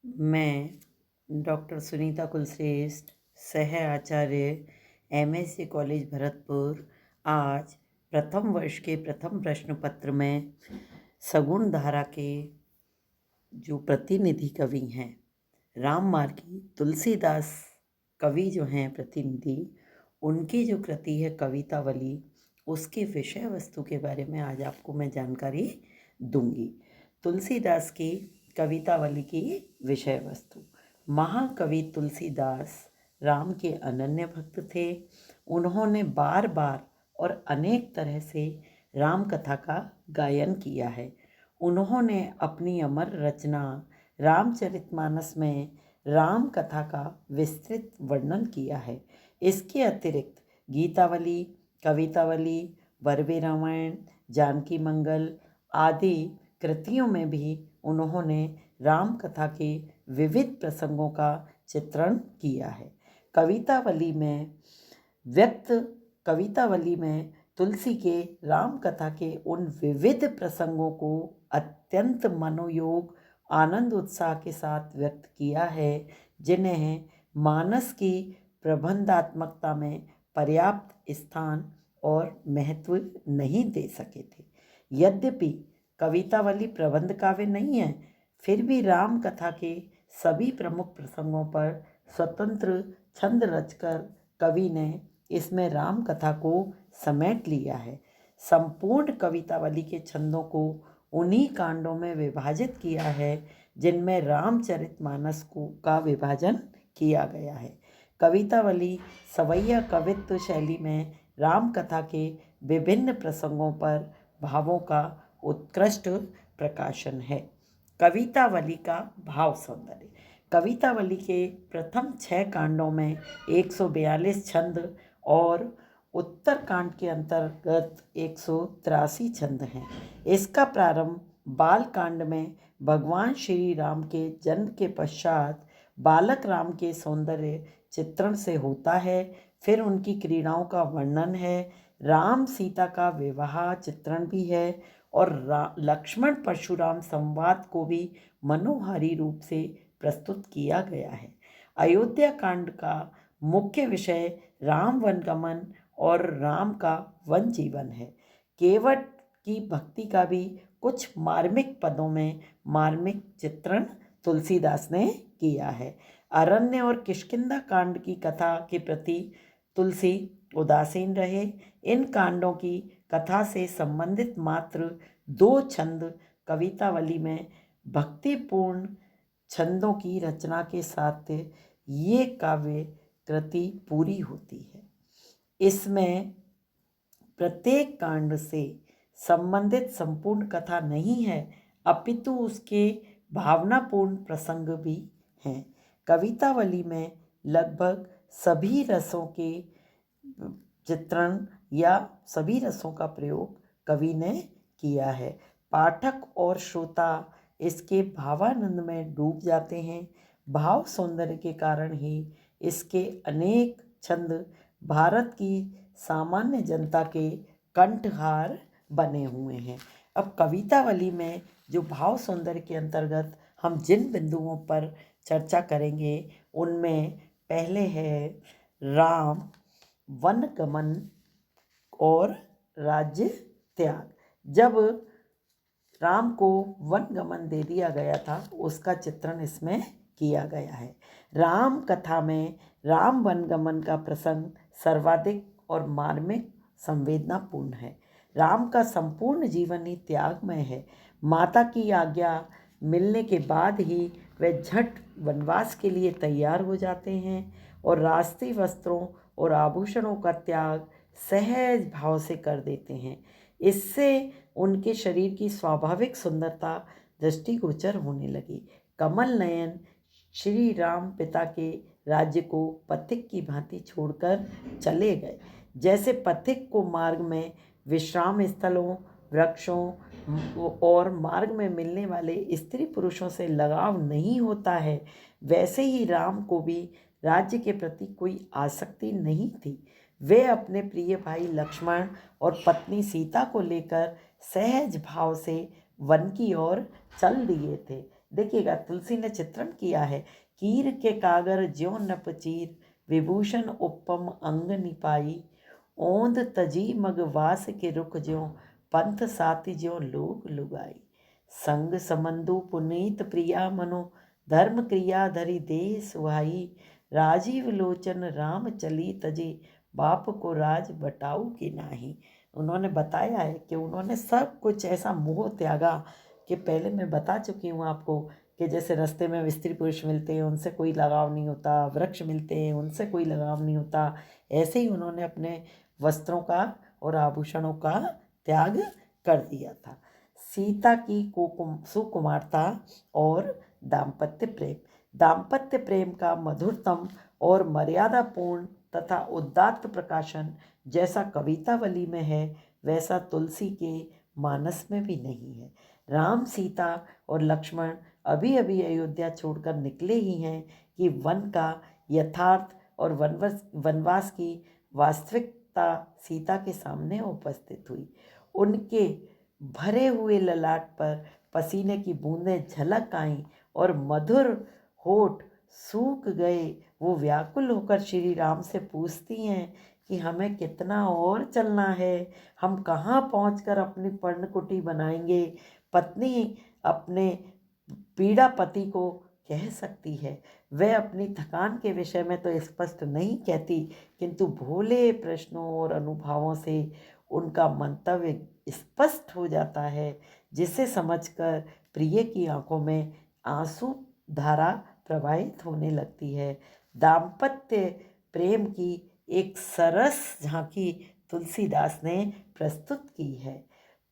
मैं डॉक्टर सुनीता कुलश्रेष्ठ, सह आचार्य, MSc college Bharatpur, आज प्रथम वर्ष के प्रथम प्रश्न पत्र में सगुण धारा के जो प्रतिनिधि कवि हैं राम मार्गी तुलसीदास कवि जो हैं प्रतिनिधि, उनकी जो कृति है कवितावली, उसके विषय वस्तु के बारे में आज आपको मैं जानकारी दूंगी। तुलसीदास की कवितावली की विषय वस्तु। महाकवि तुलसीदास राम के अनन्य भक्त थे। उन्होंने बार बार और अनेक तरह से राम कथा का गायन किया है। उन्होंने अपनी अमर रचना रामचरितमानस में राम कथा का विस्तृत वर्णन किया है। इसके अतिरिक्त गीतावली, कवितावली, बरवे रामायण, जानकी मंगल आदि कृतियों में भी उन्होंने राम कथा के विविध प्रसंगों का चित्रण किया है। कवितावली में तुलसी के राम कथा के उन विविध प्रसंगों को अत्यंत मनोयोग, आनंद, उत्साह के साथ व्यक्त किया है, जिन्हें मानस की प्रबंधात्मकता में पर्याप्त स्थान और महत्व नहीं दे सके थे। यद्यपि कवितावली प्रबंध काव्य नहीं है, फिर भी राम कथा के सभी प्रमुख प्रसंगों पर स्वतंत्र छंद रचकर कवि ने इसमें राम कथा को समेट लिया है। संपूर्ण कवितावली के छंदों को उन्हीं कांडों में विभाजित किया है जिनमें रामचरितमानस का विभाजन किया गया है। कवितावली सवैया कवित्व शैली में राम कथा के विभिन्न प्रसंगों पर भावों का उत्कृष्ट प्रकाशन है। कवितावली का भाव सौंदर्य। कवितावली के प्रथम 6 कांडों में 142 छंद और उत्तर कांड के अंतर्गत 183 छंद हैं। इसका प्रारंभ बाल कांड में भगवान श्री राम के जन्म के पश्चात बालक राम के सौंदर्य चित्रण से होता है। फिर उनकी क्रीड़ाओं का वर्णन है। राम सीता का विवाह चित्रण भी है और लक्ष्मण परशुराम संवाद को भी मनोहारी रूप से प्रस्तुत किया गया है। अयोध्या कांड का मुख्य विषय राम वनगमन और राम का वन जीवन है। केवट की भक्ति का भी कुछ मार्मिक पदों में मार्मिक चित्रण तुलसीदास ने किया है। अरण्य और किष्किंधा कांड की कथा के प्रति तुलसी उदासीन रहे। इन कांडों की कथा से संबंधित मात्र 2 छंद कवितावली में भक्तिपूर्ण छंदों की रचना के साथ ये काव्य कृति पूरी होती है। इसमें प्रत्येक कांड से संबंधित संपूर्ण कथा नहीं है, अपितु उसके भावनापूर्ण प्रसंग भी हैं। कवितावली में लगभग सभी रसों के चित्रण या सभी रसों का प्रयोग कवि ने किया है। पाठक और श्रोता इसके भावानंद में डूब जाते हैं। भाव सौंदर्य के कारण ही इसके अनेक छंद भारत की सामान्य जनता के कंठहार बने हुए हैं। अब कवितावली में जो भाव सौंदर्य के अंतर्गत हम जिन बिंदुओं पर चर्चा करेंगे, उनमें पहले है राम वनगमन और राज्य त्याग। जब राम को वनगमन दे दिया गया था, उसका चित्रण इसमें किया गया है। राम कथा में राम वनगमन का प्रसंग सर्वाधिक और मार्मिक संवेदनापूर्ण है। राम का संपूर्ण जीवन ही त्यागमय है। माता की आज्ञा मिलने के बाद ही वे झट वनवास के लिए तैयार हो जाते हैं और राष्ट्रीय वस्त्रों और आभूषणों का त्याग सहज भाव से कर देते हैं। इससे उनके शरीर की स्वाभाविक सुंदरता दृष्टिगोचर होने लगी। कमल नयन श्री राम पिता के राज्य को पथिक की भांति छोड़कर चले गए। जैसे पथिक को मार्ग में विश्राम स्थलों, वृक्षों और मार्ग में मिलने वाले स्त्री पुरुषों से लगाव नहीं होता है, वैसे ही राम को भी राज्य के प्रति कोई आसक्ति नहीं थी। वे अपने प्रिय भाई लक्ष्मण और पत्नी सीता को लेकर सहज भाव से वन की ओर चल दिए थे। देखिएगा तुलसी ने चित्रण किया है, कीर के कागर ज्यों नप चीर, विभूषण उपम अंग निपाई, ओंद तजी मगवास के रुख ज्यों, पंथ साति ज्यों लोग लुगाई, संग समंदु पुनीत प्रिया मनो, धर्म क्रिया धरि देह सुहाई, राजीव लोचन राम चली तजी, बाप को राज बटाऊ की नाही। उन्होंने बताया है कि उन्होंने सब कुछ ऐसा मोह त्यागा कि पहले मैं बता चुकी हूँ आपको कि जैसे रास्ते में स्त्री पुरुष मिलते हैं उनसे कोई लगाव नहीं होता, वृक्ष मिलते हैं उनसे कोई लगाव नहीं होता, ऐसे ही उन्होंने अपने वस्त्रों का और आभूषणों का त्याग कर दिया था। सीता की सुकुमारता और दाम्पत्य प्रेम का मधुरतम और मर्यादापूर्ण तथा उदात्त प्रकाशन जैसा कवितावली में है वैसा तुलसी के मानस में भी नहीं है। राम, सीता और लक्ष्मण अभी अभी अयोध्या छोड़कर निकले ही हैं कि वन का यथार्थ और वनवास की वास्तविकता सीता के सामने उपस्थित हुई। उनके भरे हुए ललाट पर पसीने की बूंदें झलक आईं और मधुर होठ सूख गए। वो व्याकुल होकर श्री राम से पूछती हैं कि हमें कितना और चलना है, हम कहाँ पहुंचकर अपनी पर्णकुटी बनाएंगे। पत्नी अपने पीड़ा पति को कह सकती है, वह अपनी थकान के विषय में तो स्पष्ट नहीं कहती, किंतु भोले प्रश्नों और अनुभवों से उनका मंतव्य स्पष्ट हो जाता है, जिसे समझकर प्रिय की आंखों में आंसू धारा प्रवाहित होने लगती है। दाम्पत्य प्रेम की एक सरस झांकी तुलसीदास ने प्रस्तुत की है।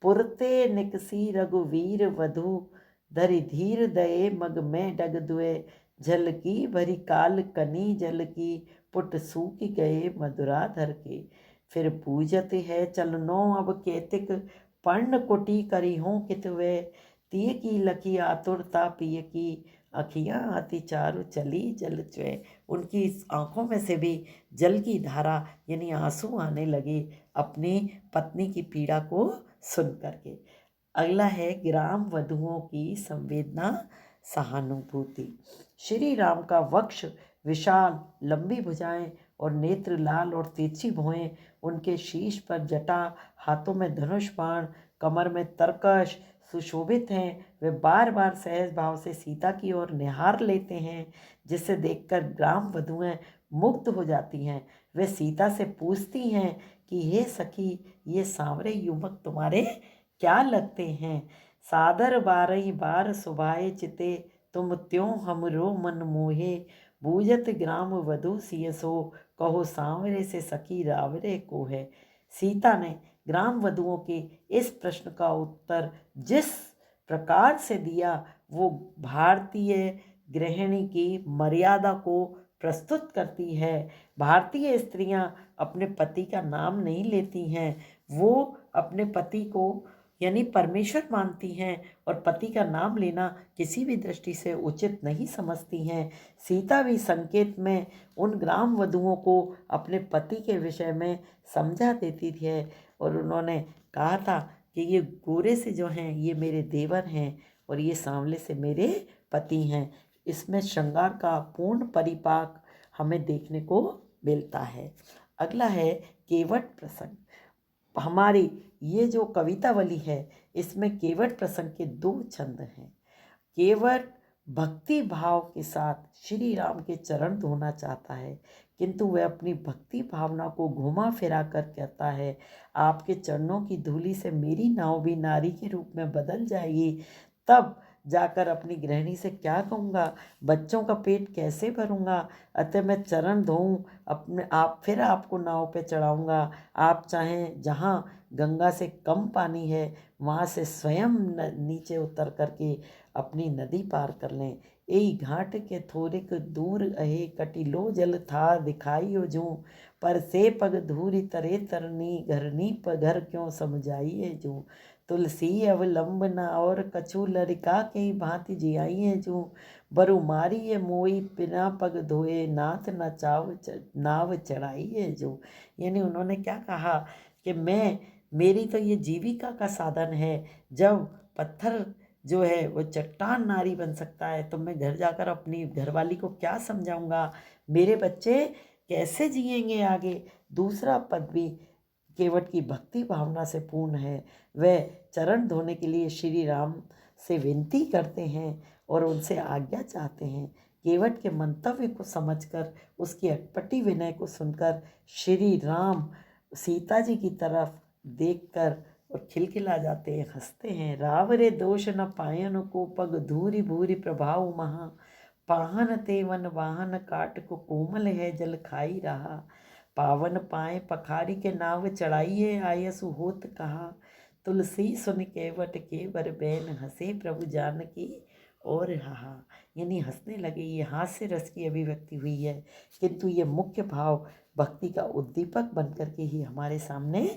पुरते निकसी रघुवीर वधु, धरि धीर दये मग में डग दुए, जल की भरी काल कनी जल की, पुट सूख गए मधुराधर के। फिर पूजत है चलनो अब केतिक, पर्ण कुटी करी हों कित वे, तिय की लखी आतुरता पिय की, अखियाँ अति चारु चली जल च्वे। उनकी आँखों में से भी जल की धारा यानी आंसू आने लगे अपनी पत्नी की पीड़ा को सुन करके। अगला है ग्राम वधुओं की संवेदना सहानुभूति। श्री राम का वक्ष विशाल, लंबी भुजाएं और नेत्र लाल और तिरछी भौहें, उनके शीश पर जटा, हाथों में धनुष बाण, कमर में तरकश सुशोभित हैं। वे बार बार सहज भाव से सीता की ओर निहार लेते हैं, जिसे देखकर ग्राम वधुएं मुग्ध हो जाती हैं। वे सीता से पूछती हैं कि हे सखी, ये सांवरे युवक तुम्हारे क्या लगते हैं। सादर बारही बार सुभाए चिते, तुम त्यों हमरो मन मोहे, बूझत ग्राम वधु सिय सो, कहो सांवरे से सखी रावरे को है। सीता ने ग्राम वधुओं के इस प्रश्न का उत्तर जिस प्रकार से दिया वो भारतीय गृहिणी की मर्यादा को प्रस्तुत करती है। भारतीय स्त्रियां अपने पति का नाम नहीं लेती हैं, वो अपने पति को यानी परमेश्वर मानती हैं और पति का नाम लेना किसी भी दृष्टि से उचित नहीं समझती हैं। सीता भी संकेत में उन ग्राम वधुओं को अपने पति के विषय में समझा देती थी और उन्होंने कहा था कि ये गोरे से जो हैं ये मेरे देवर हैं और ये सांवले से मेरे पति हैं। इसमें श्रृंगार का पूर्ण परिपाक हमें देखने को मिलता है। अगला है केवट प्रसंग। हमारी ये जो कवितावली है इसमें केवट प्रसंग के 2 छंद हैं। केवट भक्ति भाव के साथ श्री राम के चरण धोना चाहता है, किंतु वह अपनी भक्ति भावना को घुमा फिरा कर कहता है, आपके चरणों की धूलि से मेरी नाव भी नारी के रूप में बदल जाएगी। तब जाकर अपनी गृहिणी से क्या कहूँगा, बच्चों का पेट कैसे भरूँगा। अतः मैं चरण धोऊँ, अपने आप फिर आपको नाव पे चढ़ाऊँगा। आप चाहें जहाँ गंगा से कम पानी है वहाँ से स्वयं नीचे उतर करके अपनी नदी पार कर लें। यही घाट के थोड़िक दूर अहे, कटी लो जल था दिखाइयो जूँ, पर से पग धूरी तरे तरनी, घरनी घर क्यों समझाइए जूँ। तुलसी अवलंब न और कछु लरिका के भांति जियाइए जूँ, बरु मारी ये मोई बिना पग धोए, नाथ न चाव नाव चढ़ाइए जूँ। यानी उन्होंने क्या कहा कि मेरी तो ये जीविका का साधन है। जब पत्थर जो है वो चट्टान नारी बन सकता है, तो मैं घर जाकर अपनी घरवाली को क्या समझाऊंगा, मेरे बच्चे कैसे जिएंगे आगे। दूसरा पद भी केवट की भक्ति भावना से पूर्ण है। वह चरण धोने के लिए श्री राम से विनती करते हैं और उनसे आज्ञा चाहते हैं। केवट के मंतव्य को समझकर, उसकी अटपटी विनय को सुनकर श्री राम सीता जी की तरफ देखकर और खिलखिला जाते हैं, हंसते हैं। रावरे दोष न पायन को पग धूरी भूरी प्रभाव महा, पाहन तेवन वाहन काट को कोमल है जल खाई रहा, पावन पाए पखारी के नाव चढ़ाइए आयसु होत कहा, तुलसी सुन केवट के बर बैन हंसे प्रभु जानकी और रहा। यानी हंसने लगे, ये हास्य रस की अभिव्यक्ति हुई है, किंतु ये मुख्य भाव भक्ति का उद्दीपक बनकर के ही हमारे सामने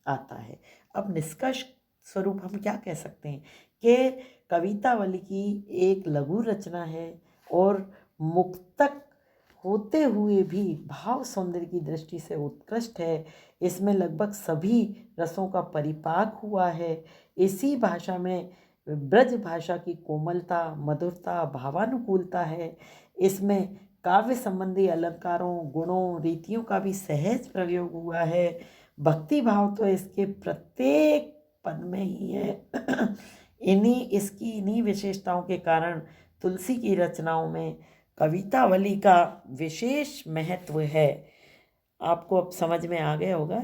आता है। अब निष्कर्ष स्वरूप हम क्या कह सकते हैं कि कवितावली की एक लघु रचना है और मुक्तक होते हुए भी भाव सौंदर्य की दृष्टि से उत्कृष्ट है। इसमें लगभग सभी रसों का परिपाक हुआ है। इसी भाषा में ब्रज भाषा की कोमलता, मधुरता, भावानुकूलता है। इसमें काव्य संबंधी अलंकारों, गुणों, रीतियों का भी सहज प्रयोग हुआ है। भक्ति भाव तो इसके प्रत्येक पद में ही है। इन्हीं विशेषताओं के कारण तुलसी की रचनाओं में कवितावली का विशेष महत्व है। आपको अब समझ में आ गया होगा।